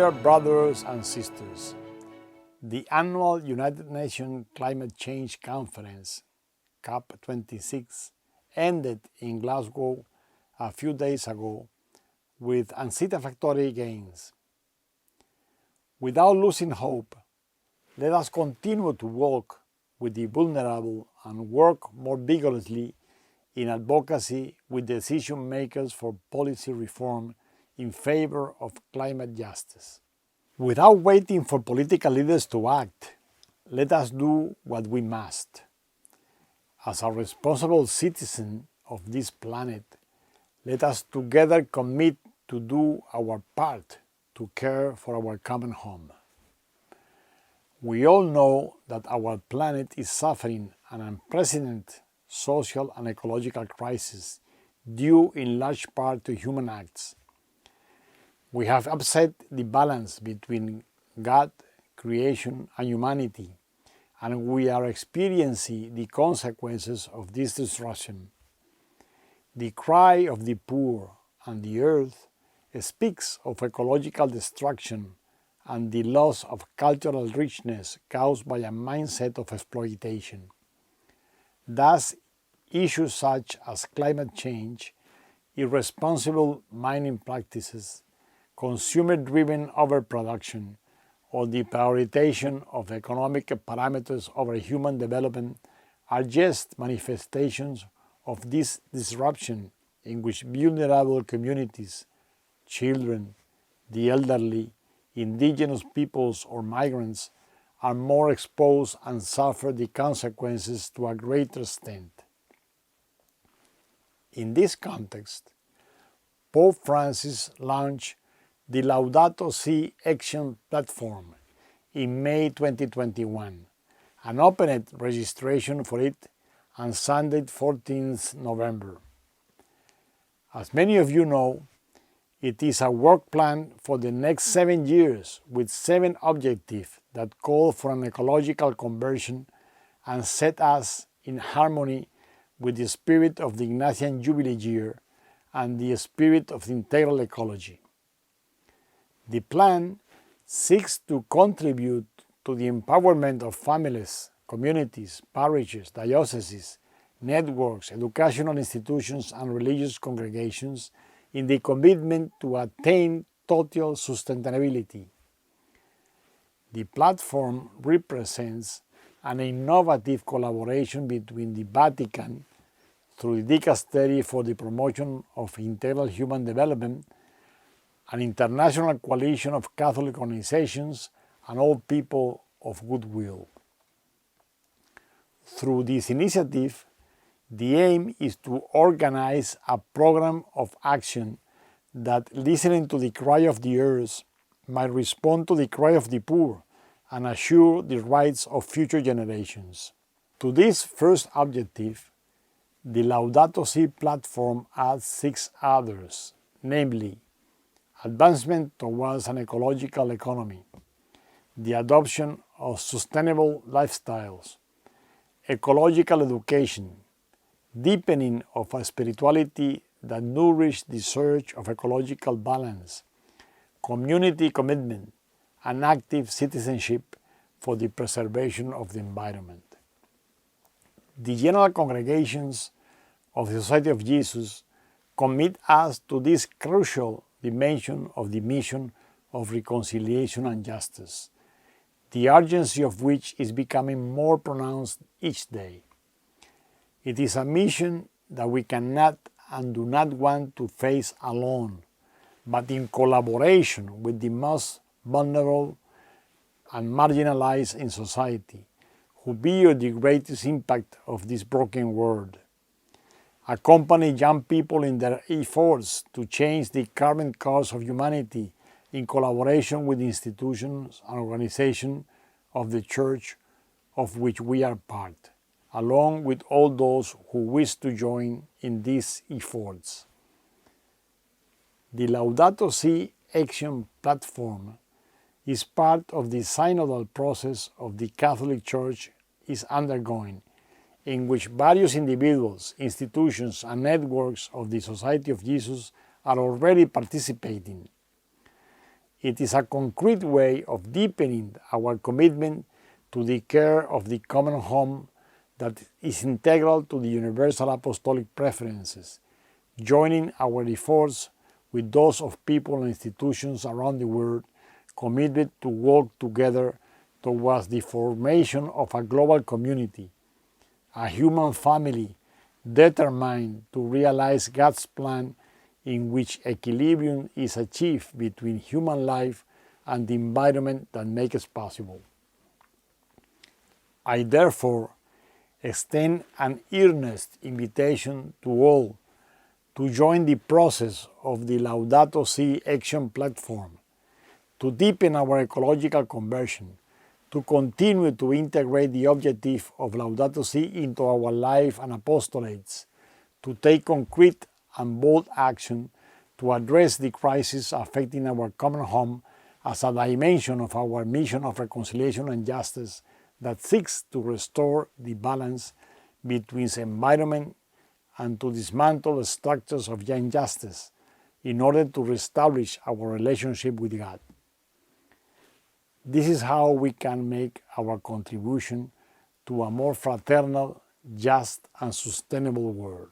Dear brothers and sisters, the annual United Nations Climate Change Conference, COP26, ended in Glasgow a few days ago with unsatisfactory gains. Without losing hope, let us continue to walk with the vulnerable and work more vigorously in advocacy with decision makers for policy reform in favor of climate justice. Without waiting for political leaders to act, let us do what we must. As a responsible citizen of this planet, let us together commit to do our part to care for our common home. We all know that our planet is suffering an unprecedented social and ecological crisis due in large part to human acts. We have upset the balance between God, creation, and humanity, and we are experiencing the consequences of this disruption. The cry of the poor and the earth speaks of ecological destruction and the loss of cultural richness caused by a mindset of exploitation. Thus, issues such as climate change, irresponsible mining practices, consumer-driven overproduction, or the prioritization of economic parameters over human development are just manifestations of this disruption in which vulnerable communities, children, the elderly, indigenous peoples, or migrants are more exposed and suffer the consequences to a greater extent. In this context, Pope Francis launched the Laudato Si Action Platform in May 2021 and opened registration for it on Sunday, 14th November. As many of you know, it is a work plan for the next 7 years with 7 objectives that call for an ecological conversion and set us in harmony with the spirit of the Ignatian Jubilee year and the spirit of integral ecology. The plan seeks to contribute to the empowerment of families, communities, parishes, dioceses, networks, educational institutions, and religious congregations in the commitment to attain total sustainability. The platform represents an innovative collaboration between the Vatican, through the Dicastery for the Promotion of Integral Human Development, an international coalition of Catholic organizations, and all people of goodwill. Through this initiative, the aim is to organize a program of action that, listening to the cry of the earth, might respond to the cry of the poor and assure the rights of future generations. To this first objective, the Laudato Si platform adds 6 others, namely, advancement towards an ecological economy, the adoption of sustainable lifestyles, ecological education, deepening of a spirituality that nourishes the search of ecological balance, community commitment, and active citizenship for the preservation of the environment. The general congregations of the Society of Jesus commit us to this crucial dimension of the mission of reconciliation and justice, the urgency of which is becoming more pronounced each day. It is a mission that we cannot and do not want to face alone, but in collaboration with the most vulnerable and marginalized in society, who bear the greatest impact of this broken world. Accompany young people in their efforts to change the current course of humanity in collaboration with institutions and organizations of the Church of which we are part, along with all those who wish to join in these efforts. The Laudato Si Action Platform is part of the synodal process of the Catholic Church is undergoing, in which various individuals, institutions, and networks of the Society of Jesus are already participating. It is a concrete way of deepening our commitment to the care of the common home that is integral to the universal apostolic preferences, joining our efforts with those of people and institutions around the world committed to work together towards the formation of a global community, a human family determined to realize God's plan in which equilibrium is achieved between human life and the environment that makes it possible. I therefore extend an earnest invitation to all to join the process of the Laudato Si Action Platform, to deepen our ecological conversion, to continue to integrate the objective of Laudato Si into our life and apostolates, to take concrete and bold action to address the crisis affecting our common home as a dimension of our mission of reconciliation and justice that seeks to restore the balance between the environment and to dismantle the structures of injustice in order to reestablish our relationship with God. This is how we can make our contribution to a more fraternal, just, and sustainable world.